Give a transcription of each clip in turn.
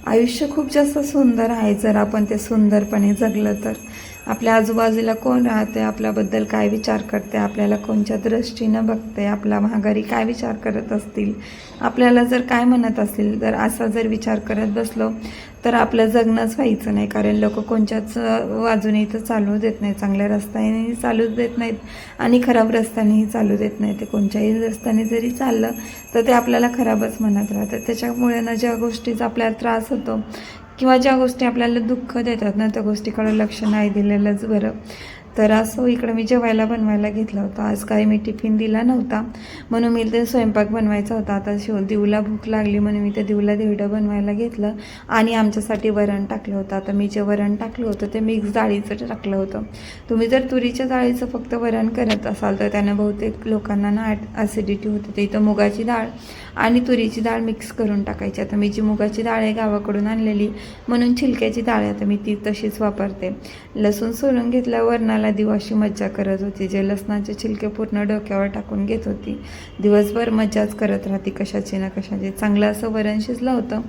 आयुष्य खूप जास्त सुंदर आहे जर आपण ते सुंदरपणे जगलं तर. आपल्या आजूबाजूला कोण राहते, आपल्याबद्दल काय विचार करते, आपल्याला कोणत्या दृष्टीनं बघते, आपल्या माघारी काय विचार करत असतील, आपल्याला जर काय म्हणत असतील, जर असा जर विचार करत बसलो तर आपलं जगणंच व्हायचं नाही. कारण लोक कोणत्याच बाजूने तर चालू देत नाहीत, चांगल्या रस्त्यानेही चालूच देत नाहीत आणि खराब रस्त्यानेही चालू देत नाहीत. ते कोणत्याही रस्त्याने जरी चाललं तर ते आपल्याला खराबच म्हणत राहतात. त्याच्यामुळे ना ज्या गोष्टीचा आपल्याला त्रास होतो किंवा ज्या गोष्टी आपल्याला दुःख देतात ना, त्या गोष्टीकडे लक्ष नाही दिलेलंच बरं. तर असं इकडं मी जेवायला बनवायला घेतलं होतं. आज काही मी टिफिन दिला नव्हता म्हणून मी ते स्वयंपाक बनवायचा होता. आता दिवला भूक लागली म्हणून मी ते दिवला धिरडं बनवायला घेतलं आणि आमच्यासाठी वरण टाकलं होतं. आता मी जे वरण टाकलं होतं ते मिक्स डाळीचं टाकलं होतं. तुम्ही जर तुरीच्या डाळीचं फक्त वरण करत असाल तर त्यानं बहुतेक लोकांना ना ॲसिडिटी होते. तर इथं मुगाची डाळ आणि तुरीची डाळ मिक्स करून टाकायची. आता मी जी मुगाची डाळ आहे गावाकडून आणलेली म्हणून छिलक्याची डाळ आहे, आता मी ती तशीच वापरते. लसूण सोलून घेतल्यावर वरणाला देऊ अशी मज्जा करत होती. जे लसणाचे छिलके पूर्ण डोक्यावर टाकून घेत होती. दिवसभर मज्जाच करत राहते कशाची ना कशाची. चांगलं असं वरण शिजलं होतं.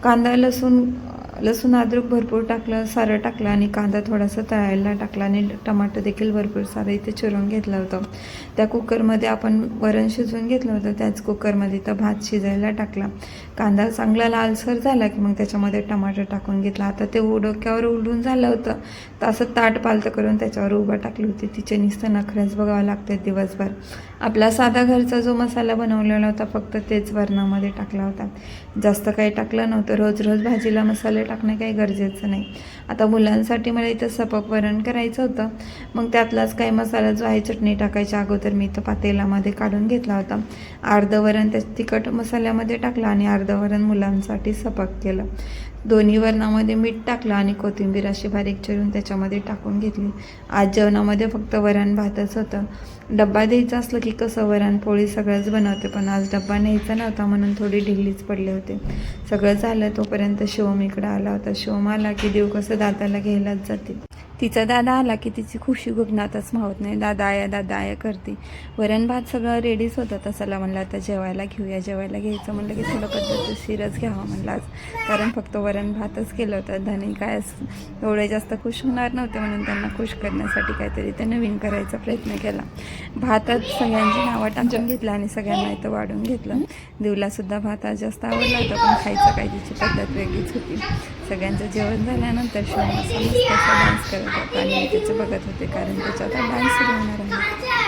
कांदा लसूण अद्रक भरपूर टाकलं, सारं टाकलं आणि कांदा थोडासा तळायला टाकला आणि टमाटर देखील भरपूर सारं इथे चिरून घेतलं होतं. त्या कुकरमध्ये आपण वरण शिजवून घेतलं होतं, त्याच कुकरमध्ये तर भात शिजायला टाकला. कांदा चांगला लालसर झाला की मग त्याच्यामध्ये टमाटर टाकून घेतला. आता ते डोक्यावर उलटून झालं होतं तर असं ताट पालतं करून त्याच्यावर उभं टाकली होती. तिचे नुसतं नखरेच बघावं लागतात दिवसभर. आपला साधा घरचा जो मसाला बनवलेला होता फक्त तेच वरणामध्ये टाकला होता, जास्त काही टाकलं नव्हतं. रोज रोज भाजीला मसाले टाकणं काही गरजेचं नाही. आता मुलांसाठी मला इथं सपक वरण करायचं होतं, मग त्यातलाच काही मसाला जो आहे चटणी टाकायच्या अगोदर मी इथं पातेलामध्ये काढून घेतला होता. अर्धं वरण त्या तिखट मसाल्यामध्ये टाकलं आणि अर्धं वरण मुलांसाठी सपक केलं. दोन्ही वरणामध्ये मीठ टाकलं आणि कोथिंबीर अशी बारीक चिरून त्याच्यामध्ये टाकून घेतली. आज जेवणामध्ये फक्त वरण भातच होतं. डब्बा द्यायचा असलं की कसं वरण पोळी सगळंच बनवते, पण आज डब्बा न्यायचा नव्हता म्हणून थोडी ढिल्लीच पडले होते. सगळं झालं तोपर्यंत शिवम इकडं आला होता. शिवम आला की देव कसं दादाला घ्यायलाच जाते. तिचा दादा आला की तिची खुशी गुगनातच मावत नाही. दादा आया करते. वरण भात सगळं रेडीच होतं. तसाला म्हणलं आता जेवायला घेऊया. जेवायला घ्यायचं म्हणलं की थोडं पद्धतशीरच घ्यावं म्हणलं आज, कारण फक्त वरण भातच केलं होतं. धनी काय एवढे जास्त खुश होणार नव्हते म्हणून त्यांना खुश करण्यासाठी काहीतरी ते नवीन करायचा प्रयत्न केला. भातात सगळ्यांची नावं टाकून घेतलं आणि सगळ्यांना इथं वाढून घेतलं. देवलासुद्धा भात आज जास्त आवडला होता, पण खायचं काय तिची पद्धत वेगळीच होती. सगळ्यांचं जेवण झाल्यानंतर शिवम असं मस्त डान्स करत होता आणि मी त्याचं बघत होते, कारण त्याच्यात डान्स सुरू होणार आहे.